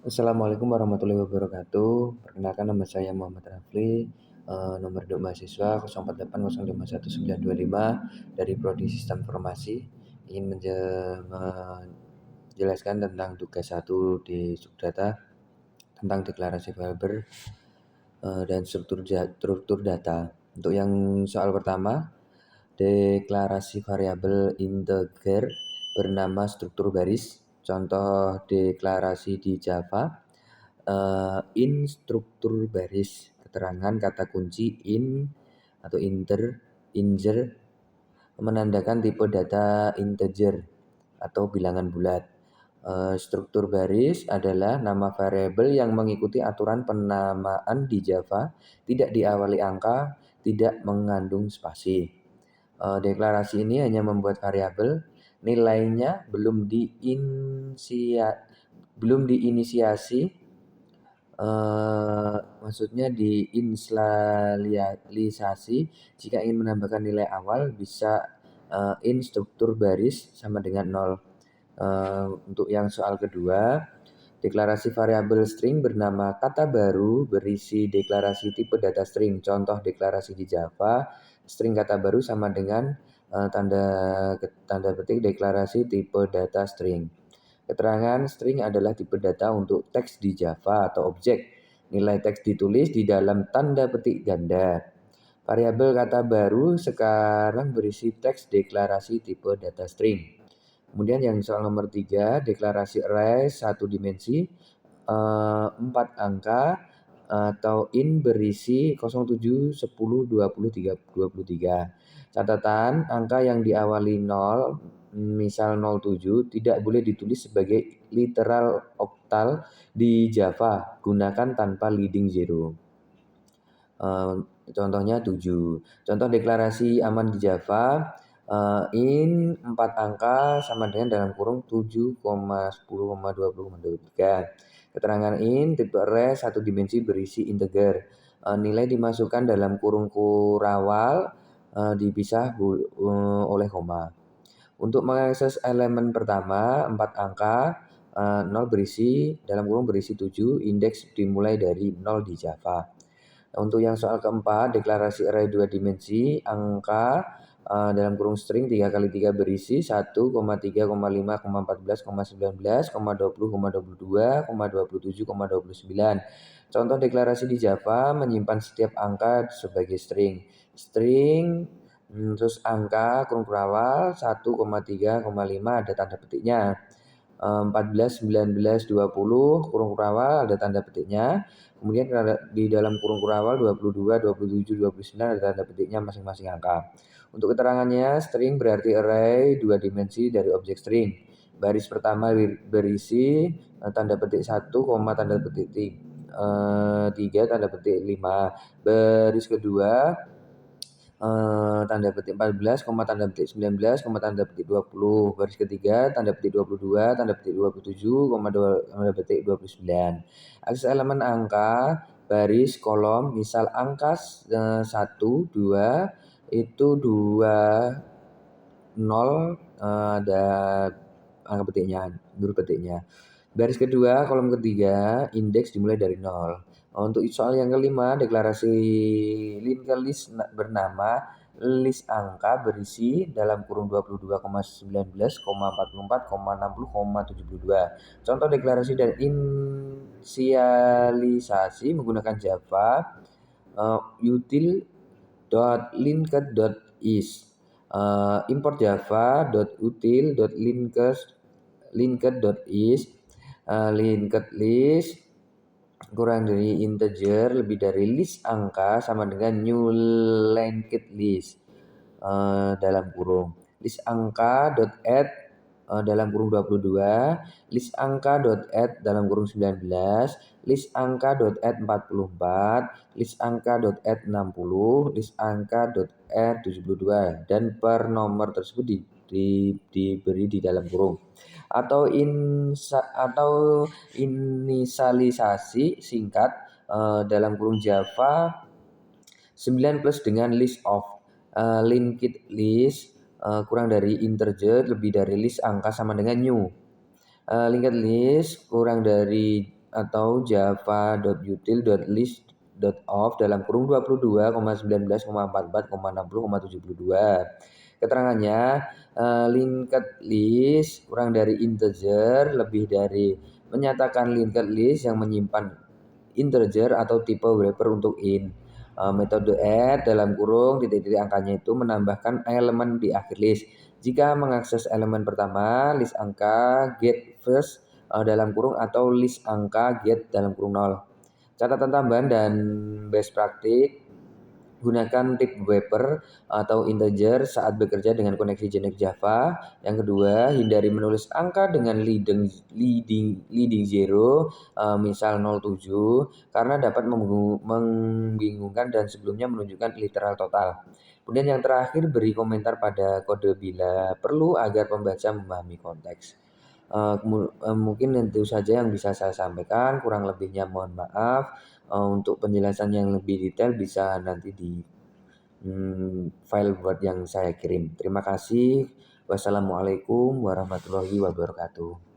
Assalamualaikum warahmatullahi wabarakatuh. Perkenalkan nama saya Muhammad Rafli, nomor induk mahasiswa 0880511925 dari Prodi Sistem Informasi. Ingin menjelaskan tentang tugas 1 di Subdata tentang deklarasi fiber dan struktur data. Untuk yang soal pertama, deklarasi variabel integer bernama struktur baris. Contoh deklarasi di Java, in struktur baris, keterangan kata kunci in atau integer menandakan tipe data integer atau bilangan bulat. Struktur baris adalah nama variabel yang mengikuti aturan penamaan di Java, tidak diawali angka, tidak mengandung spasi. Deklarasi ini hanya membuat variabel, nilainya belum diinisiasi, maksudnya diinisialisasi. Jika ingin menambahkan nilai awal bisa in struktur baris sama dengan 0. Untuk yang soal kedua, deklarasi variabel string bernama kata baru berisi deklarasi tipe data string. Contoh deklarasi di Java, string kata baru sama dengan tanda petik deklarasi tipe data string. Keterangan string adalah tipe data untuk teks di Java atau objek. Nilai teks ditulis di dalam tanda petik ganda. Variabel kata baru sekarang berisi teks deklarasi tipe data string. Kemudian yang soal nomor 3, deklarasi array 1 dimensi 4 angka atau in berisi 07, 10, 20, 23. Catatan, angka yang diawali 0, misal 07, tidak boleh ditulis sebagai literal oktal di Java, gunakan tanpa leading zero. Contohnya 7. Contoh deklarasi aman di Java, in 4 angka sama dengan dalam kurung 7, 10, 20, 23. Keterangan in tipe array 1 dimensi berisi integer. Nilai dimasukkan dalam kurung kurawal, dipisah oleh koma. Untuk mengakses elemen pertama 4 angka, 0 berisi dalam kurung berisi 7, indeks dimulai dari 0 di Java. Untuk yang soal keempat, deklarasi array 2 dimensi, angka dalam kurung string 3 kali 3 berisi 1, 3, 5, 14, 19, 20, 22, 27, 29. Contoh deklarasi di Java menyimpan setiap angka sebagai string. Terus angka kurung awal 1, 3, 5 ada tanda petiknya. 14, 19, 20 kurung awal ada tanda petiknya. Kemudian di dalam kurung awal 22, 27, 29 ada tanda petiknya masing-masing angka. Untuk keterangannya, string berarti array 2 dimensi dari objek string. Baris pertama berisi tanda petik 1, tanda petik 3, tanda petik 5. Baris kedua tanda petik 14, tanda petik 19, tanda petik 20. Baris ketiga tanda petik 22, tanda petik 27, tanda petik 29. Akses elemen angka, baris, kolom, misal angka 1, 2 itu 2, 0, ada angka petiknya, huruf petiknya. Baris kedua, kolom ketiga, indeks dimulai dari 0. Untuk soal yang kelima, deklarasi linked list bernama list angka berisi dalam kurung 22,19, 44, 60, 72. Contoh deklarasi dan inisialisasi menggunakan Java, util.linked.is, import java.util.linked.is, linked list kurang dari integer lebih dari list angka sama dengan new linked list, dalam kurung list angka .add dalam kurung 22, list angka .add dalam kurung 19, list angka .add 44, list angka .add 60, list angka .add 72, dan per nomor tersebut diberi di dalam kurung. Atau inisialisasi singkat dalam kurung Java 9 plus dengan list of, linked list kurang dari integer lebih dari list angka sama dengan new. Linked list kurang dari atau java.util.list.of dalam kurung 22,19,44,60,72. Keterangannya, linked list kurang dari integer lebih dari menyatakan linked list yang menyimpan integer atau tipe wrapper untuk int. Metode add dalam kurung titik-titik angkanya itu menambahkan elemen di akhir list. Jika mengakses elemen pertama, list angka get first dalam kurung atau list angka get dalam kurung 0. Catatan tambahan dan best practice, gunakan tip wrapper atau integer saat bekerja dengan koneksi Generic Java. Yang kedua, hindari menulis angka dengan leading zero, misal 07, karena dapat membingungkan dan sebelumnya menunjukkan literal total. Kemudian yang terakhir, beri komentar pada kode bila perlu agar pembaca memahami konteks. Mungkin itu saja yang bisa saya sampaikan, kurang lebihnya mohon maaf. Untuk penjelasan yang lebih detail bisa nanti di file Word yang saya kirim. Terima kasih. Wassalamualaikum warahmatullahi wabarakatuh.